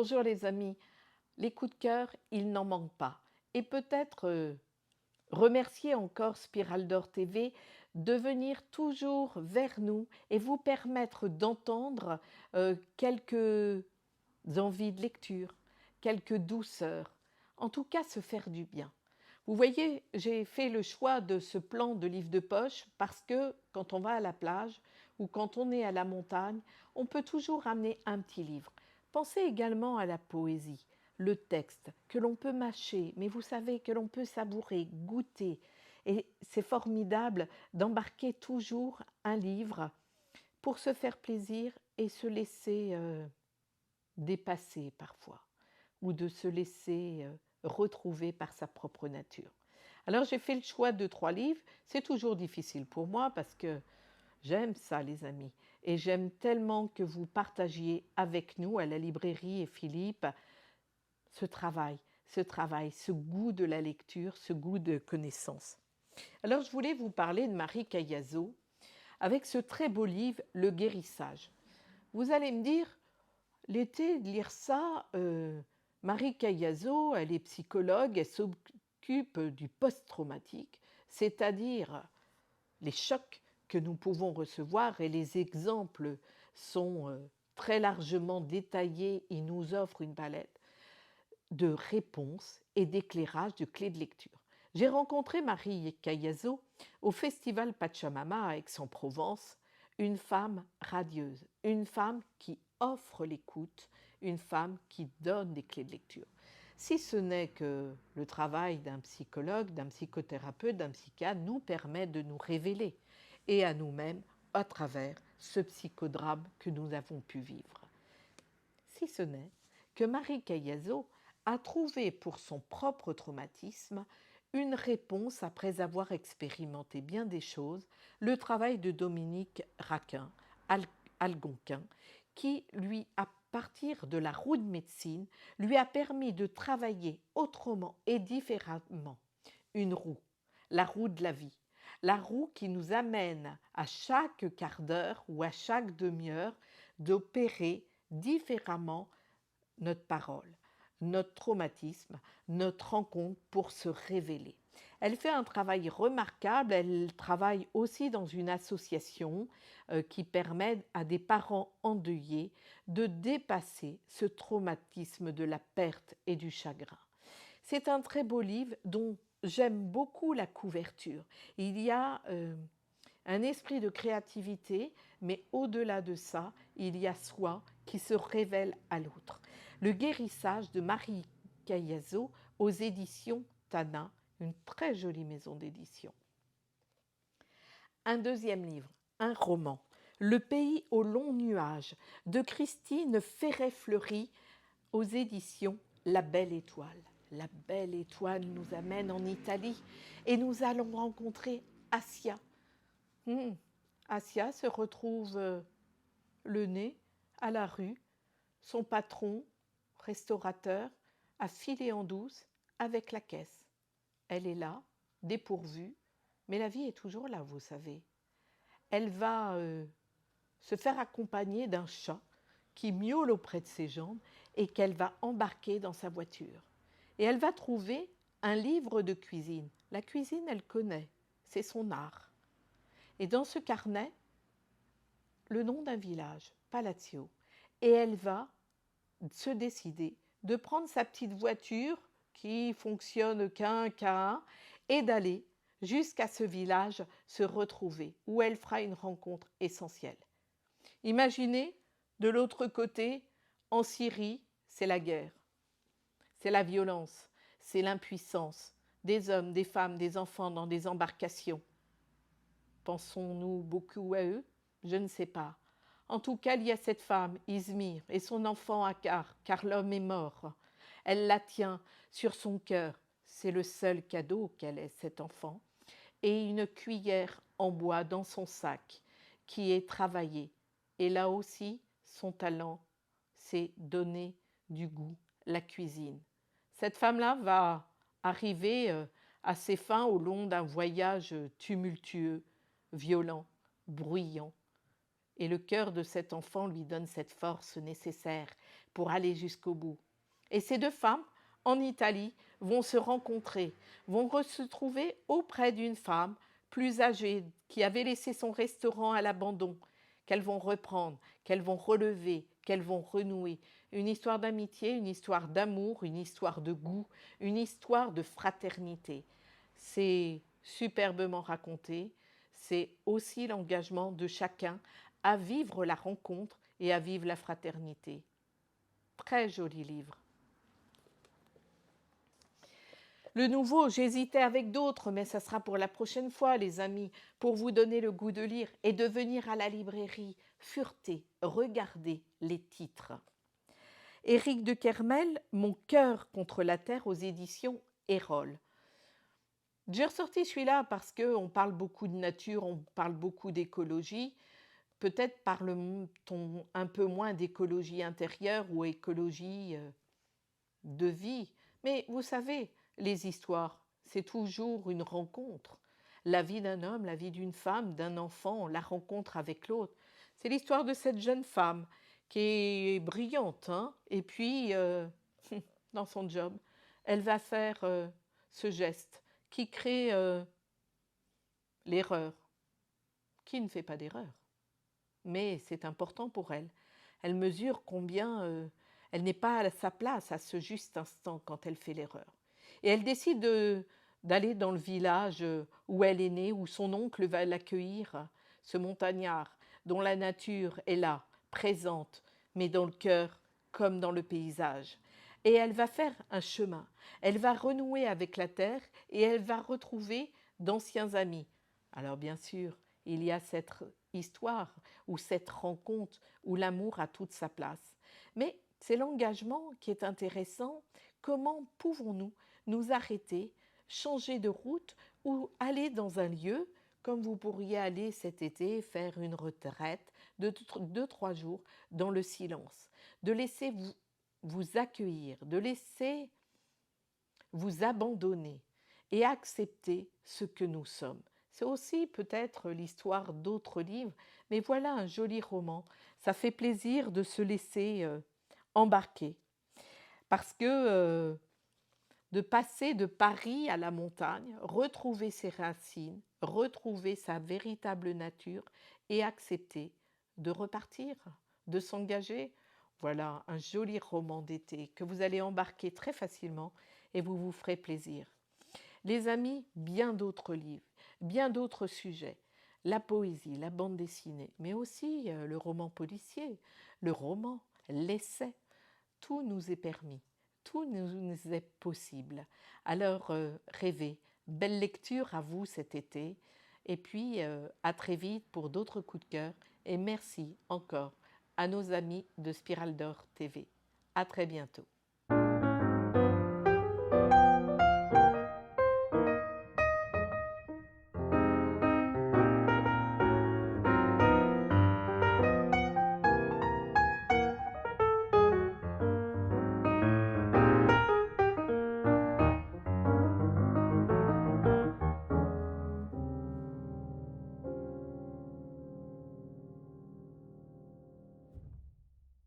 Bonjour les amis, les coups de cœur, il n'en manque pas. Et peut-être remercier encore Spirale d'Or TV de venir toujours vers nous et vous permettre d'entendre quelques envies de lecture, quelques douceurs, en tout cas se faire du bien. Vous voyez, j'ai fait le choix de ce plan de livre de poche parce que quand on va à la plage ou quand on est à la montagne, on peut toujours amener un petit livre. Pensez également à la poésie, le texte que l'on peut mâcher, mais vous savez que l'on peut savourer, goûter. Et c'est formidable d'embarquer toujours un livre pour se faire plaisir et se laisser dépasser parfois, ou de se laisser retrouver par sa propre nature. Alors j'ai fait le choix de 3 livres. C'est toujours difficile pour moi parce que j'aime ça, les amis. Et j'aime tellement que vous partagiez avec nous à la librairie et Philippe ce travail, ce goût de la lecture, ce goût de connaissance. Alors je voulais vous parler de Marie Caillasot avec ce très beau livre, Le guérissage. Vous allez me dire, l'été, de lire ça, Marie Caillasot, elle est psychologue, elle s'occupe du post-traumatique, c'est-à-dire les chocs que nous pouvons recevoir, et les exemples sont très largement détaillés. Il nous offre une palette de réponses et d'éclairage de clés de lecture. J'ai rencontré Marie Caillasot au festival Pachamama à Aix-en-Provence, une femme radieuse, une femme qui offre l'écoute, une femme qui donne des clés de lecture. Si ce n'est que le travail d'un psychologue, d'un psychothérapeute, d'un psychiatre nous permet de nous révéler et à nous-mêmes à travers ce psychodrame que nous avons pu vivre. Si ce n'est que Marie Caillasot a trouvé pour son propre traumatisme une réponse après avoir expérimenté bien des choses, le travail de Dominique Raquin, Algonquin, qui lui, à partir de la roue de médecine, lui a permis de travailler autrement et différemment. Une roue, la roue de la vie, la roue qui nous amène à chaque quart d'heure ou à chaque demi-heure d'opérer différemment notre parole, notre traumatisme, notre rencontre pour se révéler. Elle fait un travail remarquable, elle travaille aussi dans une association qui permet à des parents endeuillés de dépasser ce traumatisme de la perte et du chagrin. C'est un très beau livre dont j'aime beaucoup la couverture. Il y a un esprit de créativité, mais au-delà de ça, il y a soi qui se révèle à l'autre. Le guérissage de Marie Caillasot aux éditions Tana, une très jolie maison d'édition. Un deuxième livre, un roman, Le pays aux longs nuages, de Christine Ferret-Fleury, aux éditions La Belle Étoile. La Belle Étoile nous amène en Italie et nous allons rencontrer Assia. Assia se retrouve le nez à la rue, son patron, restaurateur, a filé en douce avec la caisse. Elle est là, dépourvue, mais la vie est toujours là, vous savez. Elle va se faire accompagner d'un chat qui miaule auprès de ses jambes et qu'elle va embarquer dans sa voiture. Et elle va trouver un livre de cuisine. La cuisine, elle connaît, c'est son art. Et dans ce carnet, le nom d'un village, Palatio. Et elle va se décider de prendre sa petite voiture qui fonctionne qu'un K1 et d'aller jusqu'à ce village se retrouver, où elle fera une rencontre essentielle. Imaginez, de l'autre côté, en Syrie, c'est la guerre, c'est la violence, c'est l'impuissance des hommes, des femmes, des enfants dans des embarcations. Pensons-nous beaucoup à eux? Je ne sais pas. En tout cas, il y a cette femme, Izmir, et son enfant Akar, car l'homme est mort. Elle la tient sur son cœur. C'est le seul cadeau qu'elle ait, cet enfant. Et une cuillère en bois dans son sac, qui est travaillée. Et là aussi, son talent, c'est donner du goût, la cuisine. Cette femme-là va arriver à ses fins au long d'un voyage tumultueux, violent, bruyant. Et le cœur de cet enfant lui donne cette force nécessaire pour aller jusqu'au bout. Et ces deux femmes, en Italie, vont se rencontrer, vont se trouver auprès d'une femme plus âgée qui avait laissé son restaurant à l'abandon, qu'elles vont reprendre, qu'elles vont relever, qu'elles vont renouer. Une histoire d'amitié, une histoire d'amour, une histoire de goût, une histoire de fraternité. C'est superbement raconté. C'est aussi l'engagement de chacun à vivre la rencontre et à vivre la fraternité. Très joli livre. Le nouveau, j'hésitais avec d'autres, mais ça sera pour la prochaine fois, les amis, pour vous donner le goût de lire et de venir à la librairie, fureter, regarder les titres. Éric de Kermel, Mon cœur contre la terre aux éditions Erol. J'ai ressorti celui-là parce qu'on parle beaucoup de nature, on parle beaucoup d'écologie. Peut-être parle-t-on un peu moins d'écologie intérieure ou écologie de vie. Mais vous savez, les histoires, c'est toujours une rencontre. La vie d'un homme, la vie d'une femme, d'un enfant, la rencontre avec l'autre. C'est l'histoire de cette jeune femme qui est brillante, hein, et puis, dans son job, elle va faire ce geste qui crée l'erreur. Qui ne fait pas d'erreur? Mais c'est important pour elle. Elle mesure combien elle n'est pas à sa place à ce juste instant quand elle fait l'erreur. Et elle décide d'aller dans le village où elle est née, où son oncle va l'accueillir, ce montagnard dont la nature est là, présente, mais dans le cœur comme dans le paysage. Et elle va faire un chemin. Elle va renouer avec la terre et elle va retrouver d'anciens amis. Alors bien sûr, il y a cette histoire ou cette rencontre où l'amour a toute sa place. Mais c'est l'engagement qui est intéressant. Comment pouvons-nous nous arrêter, changer de route ou aller dans un lieu comme vous pourriez aller cet été faire une retraite de 2-3 jours dans le silence, de laisser vous accueillir, de laisser vous abandonner et accepter ce que nous sommes. C'est aussi peut-être l'histoire d'autres livres, mais voilà un joli roman. Ça fait plaisir de se laisser embarquer. Parce que de passer de Paris à la montagne, retrouver ses racines, retrouver sa véritable nature et accepter de repartir, de s'engager. Voilà un joli roman d'été que vous allez embarquer très facilement et vous vous ferez plaisir. Les amis, bien d'autres livres, bien d'autres sujets. La poésie, la bande dessinée, mais aussi le roman policier, le roman, l'essai. Tout nous est permis, tout nous est possible. Alors rêvez, belle lecture à vous cet été et puis à très vite pour d'autres coups de cœur et merci encore à nos amis de Spirale d'Or TV. À très bientôt.